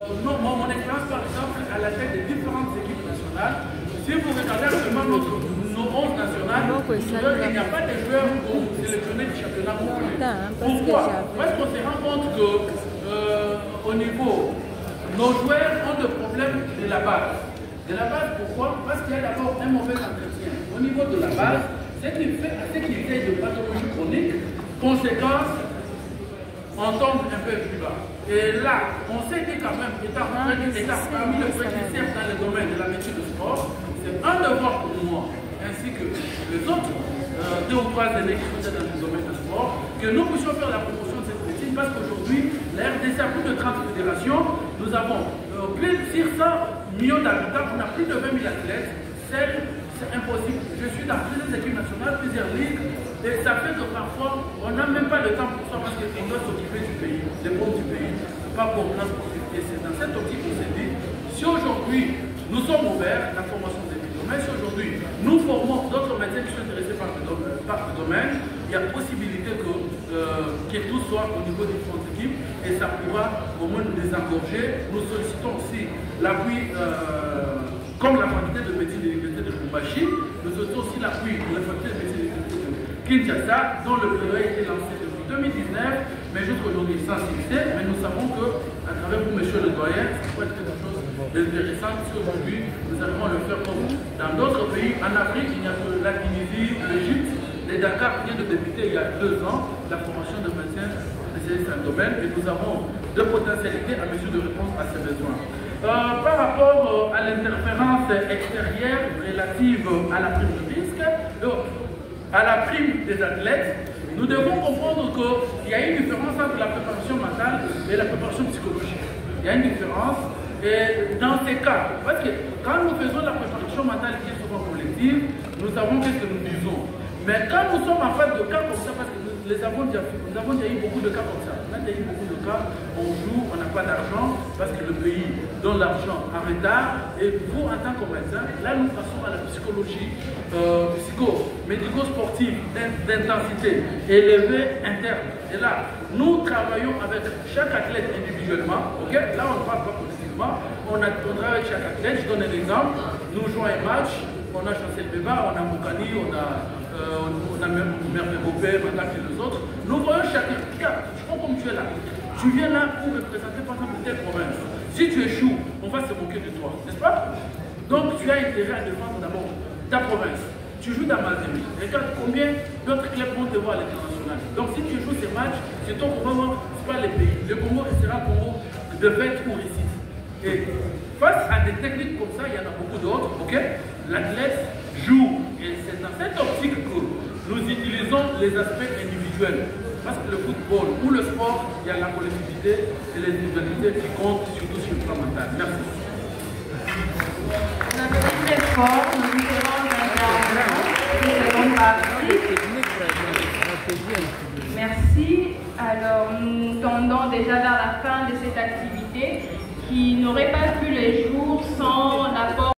Non, mon expérience, par exemple, à la tête des différentes équipes nationales, si vous regardez actuellement nos 11 nationales, il n'y a pas de joueurs sélectionnés du championnat congolais. Pourquoi? Parce qu'on se rend compte que au niveau, nos joueurs ont des problèmes de la base. De la base, pourquoi? Parce qu'il y a d'abord un mauvais entretien. Au niveau de la base, ce qui fait à ce qu'ils aient de pathologie chronique, conséquence, on tombe un peu plus bas. Et là, on sait que quand même, étant parmi les précurseurs dans le domaine de la médecine de sport, c'est un devoir pour moi, ainsi que les autres 2 ou 3 années qui sont dans le domaine du sport, que nous puissions faire la promotion de cette médecine, parce qu'aujourd'hui, la RDC a plus de 30 fédérations, nous avons plus de 600 millions d'habitants, on a plus de 20 000 athlètes, c'est impossible. Je suis dans plusieurs équipes nationales, plusieurs ligues, et ça fait que parfois, on n'a même pas le temps pour ça parce qu'on doit s'occuper du pays, des pauvres du pays, pas pour la sportivité. C'est dans cette optique qu'on s'est dit, si aujourd'hui nous sommes ouverts à la formation des domaines, si aujourd'hui nous formons d'autres médecins qui sont intéressés par le domaine, il y a possibilité que tout soit au niveau des différentes équipes et ça pourra au moins nous désengorger. Nous sollicitons aussi l'appui, comme la faculté de médecine de l'université de Lubumbashi, nous sollicitons aussi l'appui de la faculté de médecine de l'université de Kinshasa, dont le projet a été lancé depuis 2019, mais jusqu'aujourd'hui sans succès. Mais nous savons qu'à travers vous, monsieur le doyen, ça peut être quelque chose d'intéressant si aujourd'hui nous arrivons à le faire comme dans d'autres pays. En Afrique, il y a la Tunisie, l'Égypte, les Dakar vient de débuter il y a 2 ans la formation de médecins spécialistes dans le domaine et nous avons de potentialités à mesure de réponse à ces besoins. Par rapport à l'interférence extérieure relative à la prime de risque, à la prime des athlètes, nous devons comprendre qu'il y a une différence entre la préparation mentale et la préparation psychologique. Il y a une différence. Et dans ces cas, parce que quand nous faisons la préparation mentale qui est souvent collective, nous savons qu'est-ce que nous disons. Mais quand nous sommes en face de cas comme ça, parce que nous avons déjà eu beaucoup de cas comme ça. On a déjà eu beaucoup de cas, on joue, on n'a pas d'argent, parce que le pays donne l'argent en retard. Et vous, en tant que médecin, là nous passons à la psychologie médico-sportive d'intensité élevée interne. Et là, nous travaillons avec chaque athlète individuellement. Ok, là, on ne parle pas collectivement. On travaille avec chaque athlète. Je donne un exemple. Nous jouons un match. On a Chancel Beba, on a Moukani, on a même Merve Bopé, Madak et les autres. Nous voyons chacun. Regarde, je crois comme tu es là. Tu viens là pour représenter par exemple telle province. Si tu échoues, on va se moquer de toi, n'est-ce pas? Donc tu as intérêt à défendre d'abord ta province. Tu joues dans Mazembe. Regarde combien d'autres clubs vont te voir à l'international. Donc si tu joues ces matchs, c'est ton Congo, ce n'est pas les pays. Le Congo restera Congo de fête ou réussite. Et face à des techniques comme ça, il y en a beaucoup d'autres, ok? L'athlète joue. Et c'est dans cette optique que nous utilisons les aspects individuels. Parce que le football ou le sport, il y a la collectivité et les individualités qui comptent surtout sur le plan mental. Merci. Vous avez été très fort, nous différents Merci. Alors, nous tendons déjà vers la fin de cette activité qui n'aurait pas vu les jours sans l'apport